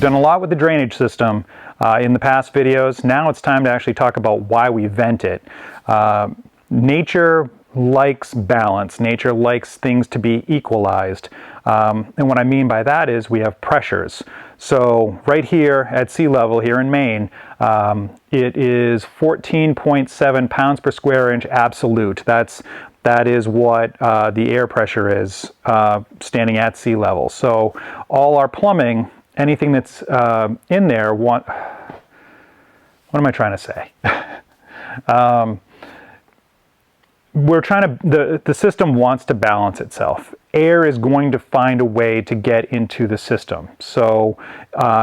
done a lot with the drainage system in the past videos. Now it's time to actually talk about why we vent it. Nature likes balance. Nature likes things to be equalized. And what I mean by that is we have pressures. So right here at sea level here in Maine, it is 14.7 pounds per square inch absolute. That is what the air pressure is standing at sea level. So all our plumbing, anything that's in there, what am I trying to say? We're trying to, the system wants to balance itself. Air is going to find a way to get into the system. So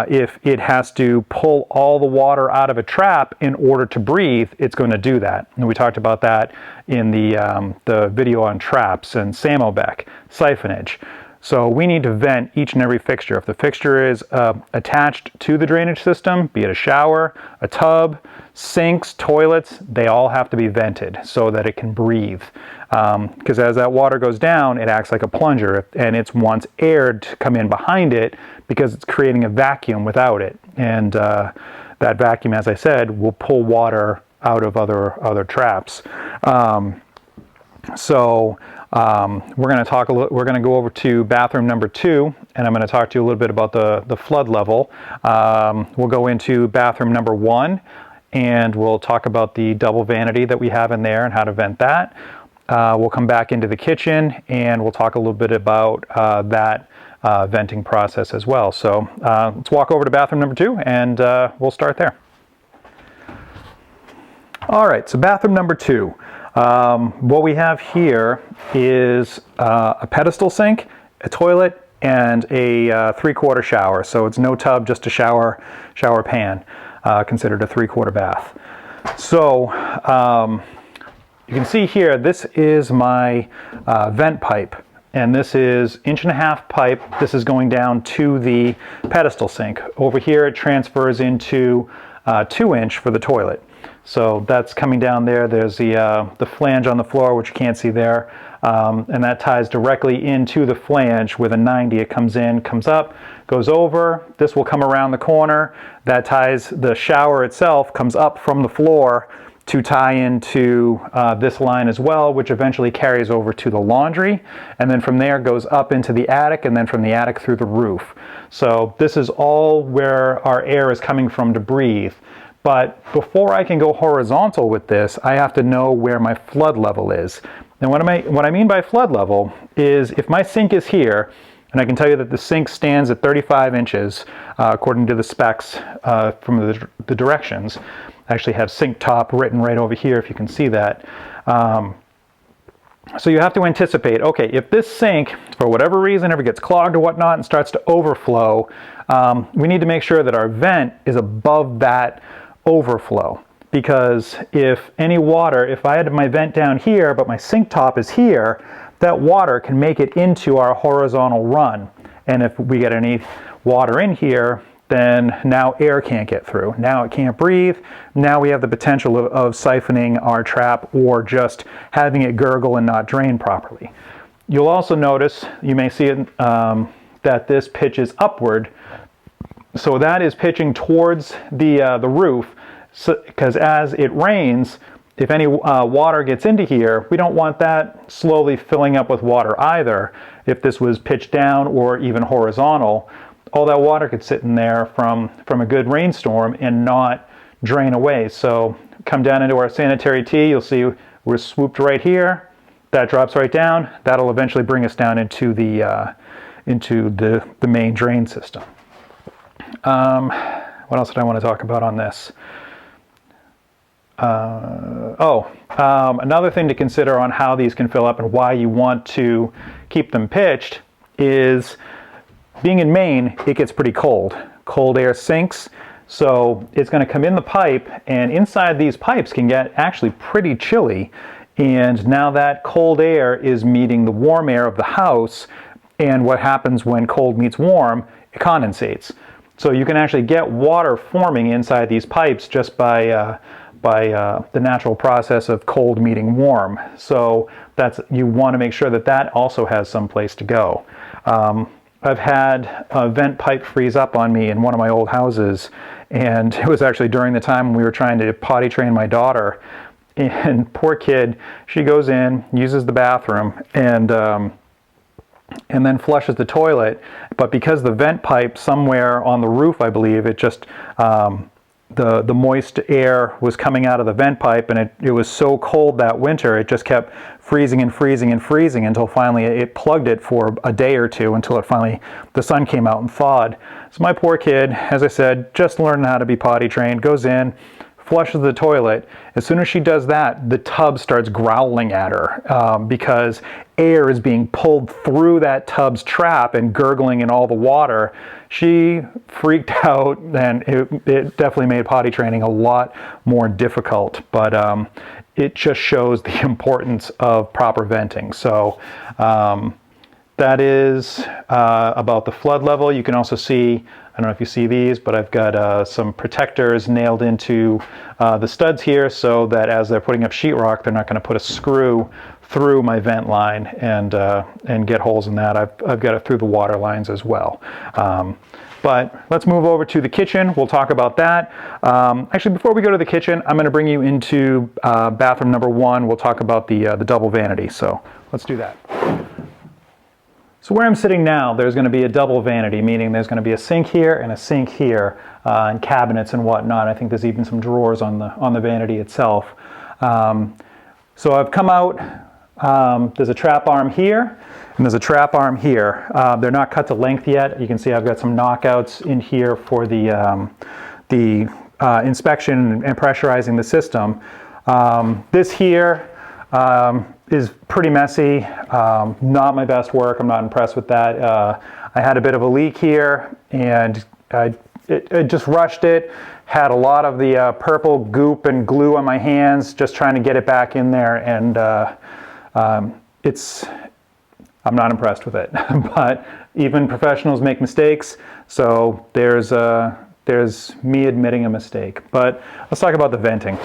if it has to pull all the water out of a trap in order to breathe, it's going to do that. And we talked about that in the video on traps and Samobec, siphonage. So we need to vent each and every fixture. If the fixture is attached to the drainage system, be it a shower, a tub, sinks, toilets, they all have to be vented so that it can breathe. Because as that water goes down, it acts like a plunger, and it wants air to come in behind it because it's creating a vacuum without it. And that vacuum, as I said, will pull water out of other traps. We're going to go over to bathroom number 2, and I'm going to talk to you a little bit about the flood level. We'll go into bathroom number 1, and we'll talk about the double vanity that we have in there and how to vent that. We'll come back into the kitchen, and we'll talk a little bit about that venting process as well. So let's walk over to bathroom number 2, and we'll start there. All right, so bathroom number 2. What we have here is a pedestal sink, a toilet, and a 3/4 shower. So it's no tub, just a shower pan, considered a 3/4 bath. So you can see here, this is my vent pipe, and this is 1.5-inch pipe. This is going down to the pedestal sink. Over here it transfers into 2-inch for the toilet. So that's coming down there. There's the flange on the floor, which you can't see there, and that ties directly into the flange with a 90. It comes in, comes up, goes over. This will come around the corner. That ties, the shower itself comes up from the floor to tie into this line as well, which eventually carries over to the laundry, and then from there goes up into the attic, and then from the attic through the roof. So this is all where our air is coming from to breathe. But before I can go horizontal with this, I have to know where my flood level is. And what I mean by flood level is if my sink is here, and I can tell you that the sink stands at 35 inches, according to the specs from the directions. I actually have sink top written right over here, if you can see that. So you have to anticipate, okay, if this sink, for whatever reason, ever gets clogged or whatnot and starts to overflow, we need to make sure that our vent is above that overflow. Because if any water, if I had my vent down here, but my sink top is here, that water can make it into our horizontal run. And if we get any water in here, then now air can't get through. Now it can't breathe. Now we have the potential of siphoning our trap or just having it gurgle and not drain properly. You'll also notice, you may see it, that this pitches upward. So that is pitching towards the roof, because as it rains, if any water gets into here, we don't want that slowly filling up with water either. If this was pitched down or even horizontal, all that water could sit in there from a good rainstorm and not drain away. So come down into our sanitary tee, you'll see we're swooped right here. That drops right down. That'll eventually bring us down into the main drain system. What else did I want to talk about on this? Another thing to consider on how these can fill up and why you want to keep them pitched is, being in Maine, it gets pretty cold. Cold air sinks, so it's going to come in the pipe, and inside these pipes can get actually pretty chilly. And now that cold air is meeting the warm air of the house, and what happens when cold meets warm, it condensates. So you can actually get water forming inside these pipes just by the natural process of cold meeting warm. So you want to make sure that that also has some place to go. I've had a vent pipe freeze up on me in one of my old houses, and it was actually during the time when we were trying to potty train my daughter. And poor kid, she goes in, uses the bathroom, and then flushes the toilet. But because the vent pipe somewhere on the roof, I believe, it just the moist air was coming out of the vent pipe, and it was so cold that winter, it just kept freezing and freezing and freezing until finally it plugged it for a day or two until it finally, the sun came out and thawed. So my poor kid, as I said, just learning how to be potty trained, goes in, flushes the toilet. As soon as she does that, the tub starts growling at her because air is being pulled through that tub's trap and gurgling in all the water. She freaked out, and it definitely made potty training a lot more difficult, but it just shows the importance of proper venting. So that is about the flood level. You can also see, I don't know if you see these, but I've got some protectors nailed into the studs here so that as they're putting up sheetrock, they're not going to put a screw through my vent line and get holes in that. I've got it through the water lines as well. But let's move over to the kitchen. We'll talk about that. Actually, before we go to the kitchen, I'm going to bring you into bathroom number 1. We'll talk about the double vanity. So let's do that. So where I'm sitting now, there's going to be a double vanity, meaning there's going to be a sink here and a sink here, and cabinets and whatnot. I think there's even some drawers on the vanity itself. So I've come out. There's a trap arm here, and there's a trap arm here. They're not cut to length yet. You can see I've got some knockouts in here for the inspection and pressurizing the system. This here is pretty messy. Not my best work. I'm not impressed with that. I had a bit of a leak here, and it just rushed it. Had a lot of the purple goop and glue on my hands, just trying to get it back in there, and I'm not impressed with it. But even professionals make mistakes, so there's me admitting a mistake. But let's talk about the venting.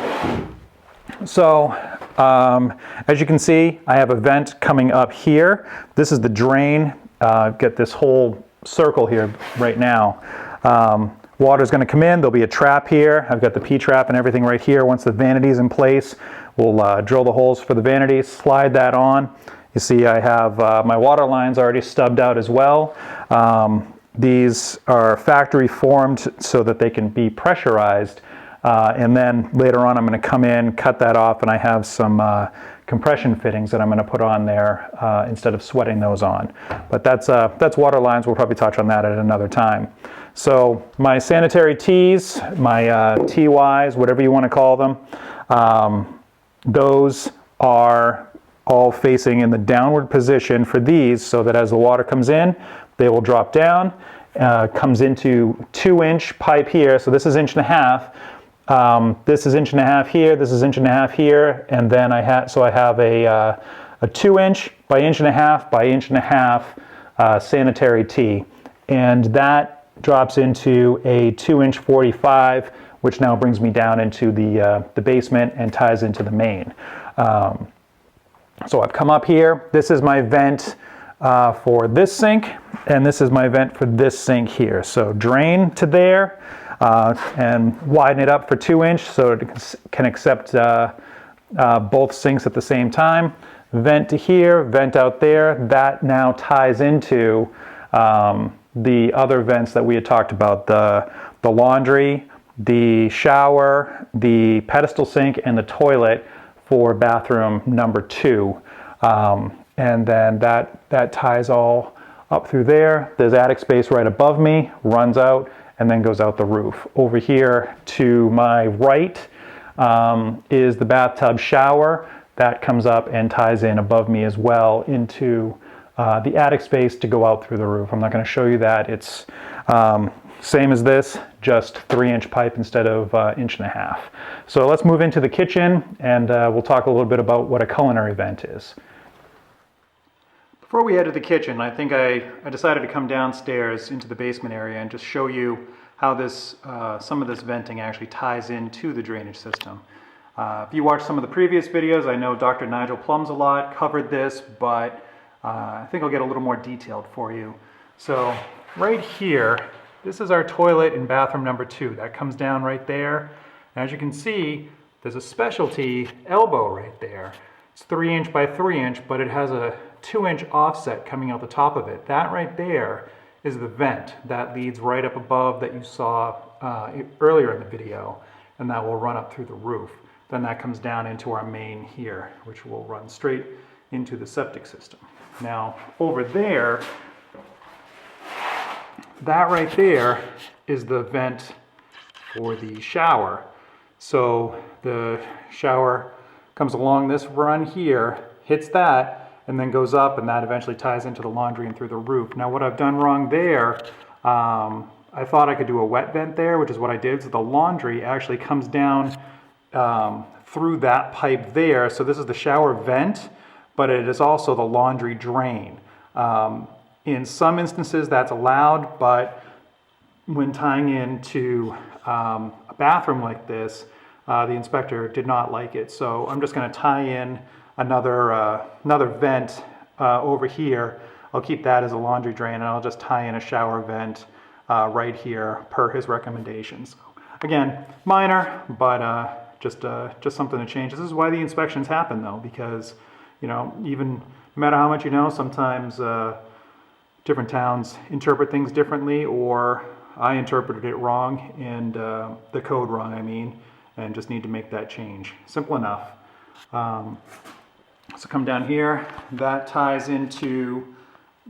So as you can see, I have a vent coming up here. This is the drain. I've got this whole circle here right now. Water's going to come in. There'll be a trap here. I've got the P-trap and everything right here. Once the vanity's in place, we'll drill the holes for the vanity, slide that on. You see I have my water lines already stubbed out as well. These are factory formed so that they can be pressurized. And then later on I'm going to come in, cut that off, and I have some compression fittings that I'm going to put on there instead of sweating those on. But that's water lines. We'll probably touch on that at another time. So my sanitary tees, my TYs, whatever you want to call them, those are all facing in the downward position for these, so that as the water comes in, they will drop down, comes into 2-inch pipe here. So this is 1.5 inches. This is 1.5 inches here, this is 1.5 inches here, and then I have a 2-inch by 1.5 by 1.5 sanitary tee, and that drops into a 2-inch 45, which now brings me down into the basement and ties into the main. So I've come up here. This is my vent for this sink, and this is my vent for this sink here. So drain to there. And widen it up for 2-inch so it can accept both sinks at the same time. Vent to here, vent out there. That now ties into the other vents that we had talked about, the laundry, the shower, the pedestal sink, and the toilet for bathroom number 2. And then that ties all up through there. There's attic space right above me, runs out, and then goes out the roof. Over here to my right is the bathtub shower. That comes up and ties in above me as well into the attic space to go out through the roof. I'm not going to show you that. It's same as this, just 3-inch pipe instead of 1.5 inches. So let's move into the kitchen, and we'll talk a little bit about what a culinary vent is. Before we head to the kitchen, I think I decided to come downstairs into the basement area and just show you how this some of this venting actually ties into the drainage system. If you watched some of the previous videos, I know Dr. Nigel Plums a lot covered this, but I think I'll get a little more detailed for you. So right here, this is our toilet in bathroom number 2. That comes down right there. And as you can see, there's a specialty elbow right there. It's 3" by 3", but it has a 2" offset coming out the top of it. That right there is the vent that leads right up above that you saw earlier in the video, and that will run up through the roof. Then that comes down into our main here, which will run straight into the septic system. Now over there, that right there is the vent for the shower. So the shower comes along this run here, hits that, and then goes up, and that eventually ties into the laundry and through the roof. Now what I've done wrong there, I thought I could do a wet vent there, which is what I did. So the laundry actually comes down through that pipe there. So this is the shower vent, but it is also the laundry drain. In some instances that's allowed, but when tying into a bathroom like this, the inspector did not like it. So I'm just going to tie in another vent over here. I'll keep that as a laundry drain, and I'll just tie in a shower vent right here per his recommendations. Again, minor, but just something to change. This is why the inspections happen, though, because even no matter how much you know, sometimes different towns interpret things differently, or I interpreted it wrong, and the code wrong, I mean, and just need to make that change. Simple enough. So come down here, that ties into,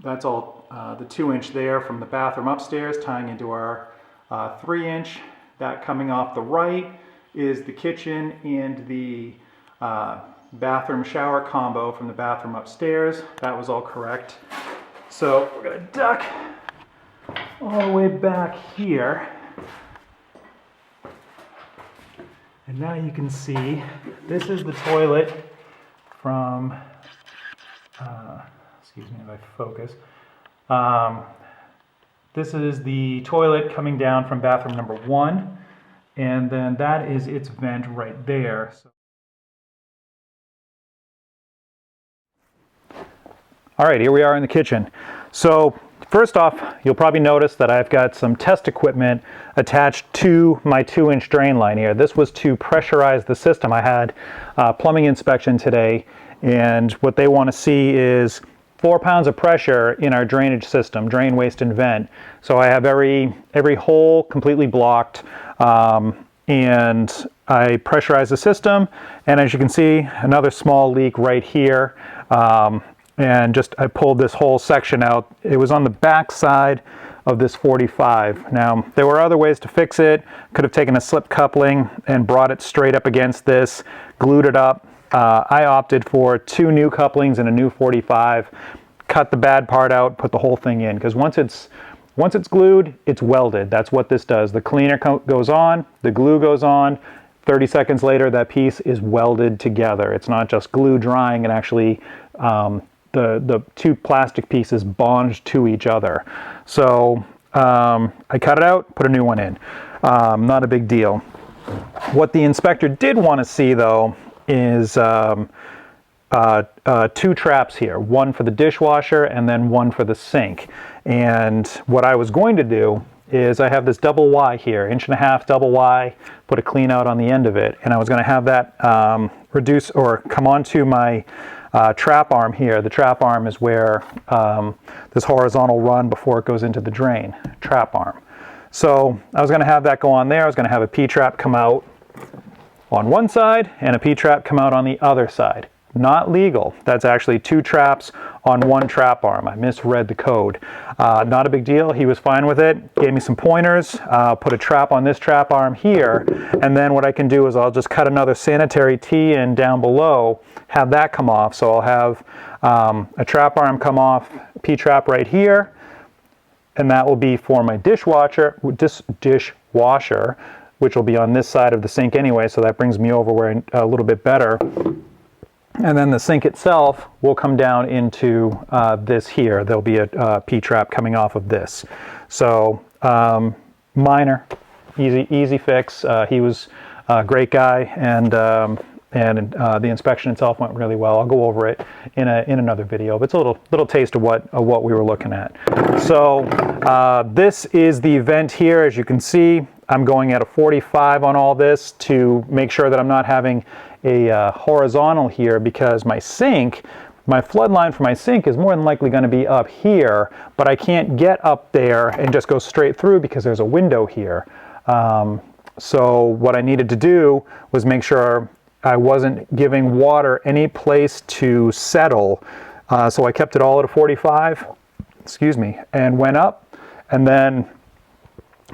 that's all the 2" there from the bathroom upstairs, tying into our 3". That coming off the right is the kitchen and the bathroom shower combo from the bathroom upstairs. That was all correct. So we're gonna duck all the way back here. And now you can see, this is the toilet from, excuse me if I focus. This is the toilet coming down from bathroom number 1, and then that is its vent right there. All right, here we are in the kitchen. So first off, you'll probably notice that I've got some test equipment attached to my 2" drain line here. This was to pressurize the system. I had a plumbing inspection today, and what they want to see is 4 pounds of pressure in our drainage system, drain, waste, and vent. So I have every hole completely blocked, and I pressurize the system, and as you can see, another small leak right here. And I pulled this whole section out. It was on the back side of this 45. Now, there were other ways to fix it. Could have taken a slip coupling and brought it straight up against this, glued it up. I opted for 2 new couplings and a new 45, cut the bad part out, put the whole thing in, because once it's glued, it's welded. That's what this does. The cleaner goes on, the glue goes on, 30 seconds later that piece is welded together. It's not just glue drying, and actually the 2 plastic pieces bond to each other. So I cut it out, put a new one in. Not a big deal. What the inspector did want to see, though, is 2 traps here, one for the dishwasher and then one for the sink. And what I was going to do is, I have this double Y here, 1.5" double Y, put a clean out on the end of it, and I was going to have that reduce or come onto my trap arm here. The trap arm is where this horizontal run before it goes into the drain, trap arm. So I was going to have that go on there. I was going to have a P-trap come out on one side and a P-trap come out on the other side. Not legal. That's actually 2 traps on 1 trap arm. I misread the code. Not a big deal. He was fine with it. Gave me some pointers. Put a trap on this trap arm here, and then what I can do is I'll just cut another sanitary tee in down below, have that come off. So I'll have a trap arm come off, P-trap right here, and that will be for my dishwasher, which will be on this side of the sink anyway, so that brings me over where a little bit better. And then the sink itself will come down into this here. There'll be a P-trap coming off of this. So minor, easy fix. He was a great guy, and and the inspection itself went really well. I'll go over it in another video, but it's a little taste of what we were looking at. So this is the vent here. As you can see, I'm going at a 45 on all this to make sure that I'm not having a horizontal here, because my flood line for my sink is more than likely going to be up here, but I can't get up there and just go straight through because there's a window here. So what I needed to do was make sure I wasn't giving water any place to settle. So I kept it all at a 45, excuse me, and went up. And then,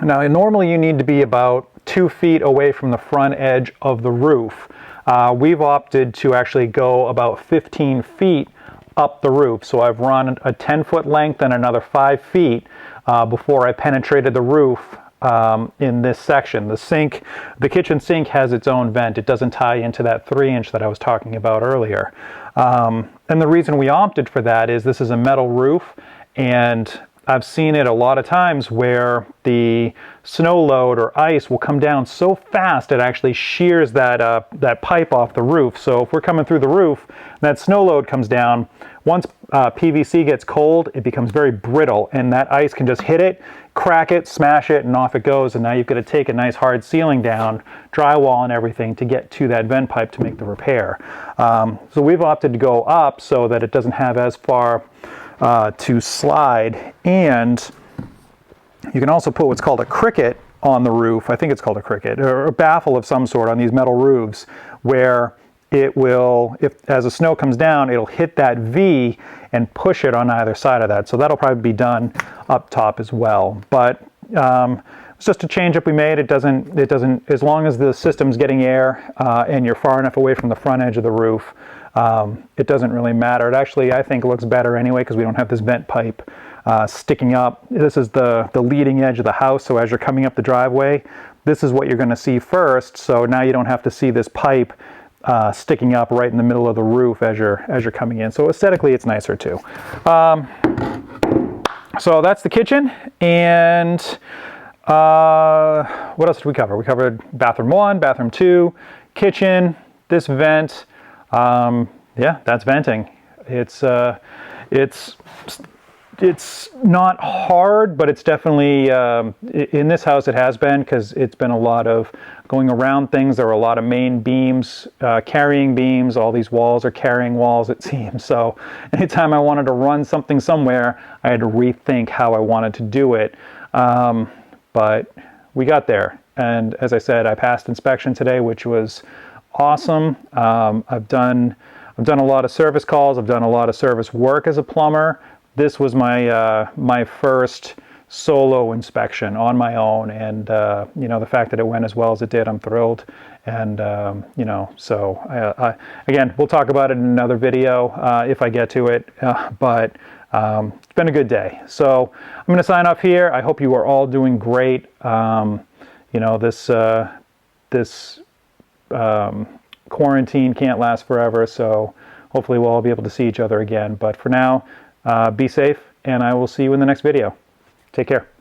now normally you need to be about 2 feet away from the front edge of the roof. We've opted to actually go about 15 feet up the roof. So I've run a 10-foot length and another 5 feet before I penetrated the roof in this section. The kitchen sink has its own vent. It doesn't tie into that 3-inch that I was talking about earlier. And the reason we opted for that is this is a metal roof, and I've seen it a lot of times where the snow load or ice will come down so fast it actually shears that pipe off the roof. So if we're coming through the roof, that snow load comes down. Once PVC gets cold, it becomes very brittle, and that ice can just hit it, crack it, smash it, and off it goes. And now you've got to take a nice hard ceiling down, drywall and everything to get to that vent pipe to make the repair. So we've opted to go up so that it doesn't have as far to slide. And you can also put what's called a cricket on the roof. I think it's called a cricket, or a baffle of some sort on these metal roofs, where it will, as the snow comes down, it'll hit that V and push it on either side of that. So that'll probably be done up top as well. But it's just a change up we made. It doesn't, as long as the system's getting air and you're far enough away from the front edge of the roof, it doesn't really matter. It actually, I think, looks better anyway because we don't have this vent pipe sticking up. This is the leading edge of the house, so as you're coming up the driveway, this is what you're going to see first. So now you don't have to see this pipe sticking up right in the middle of the roof as you're coming in. So aesthetically, it's nicer too. So that's the kitchen. And what else did we cover? We covered bathroom 1, bathroom 2, kitchen, this vent. Yeah, that's venting. It's not hard, but it's definitely, in this house it has been, because it's been a lot of going around things. There are a lot of main beams, carrying beams. All these walls are carrying walls, it seems. So anytime I wanted to run something somewhere, I had to rethink how I wanted to do it. But we got there. And as I said, I passed inspection today, which was awesome. I've done a lot of service calls. I've done a lot of service work as a plumber. This was my my first solo inspection on my own, and you know, the fact that it went as well as it did, I'm thrilled. And you know, so again, we'll talk about it in another video if I get to it. But it's been a good day. So I'm going to sign off here. I hope you are all doing great. You know, this quarantine can't last forever, so hopefully we'll all be able to see each other again. But for now, be safe, and I will see you in the next video. Take care.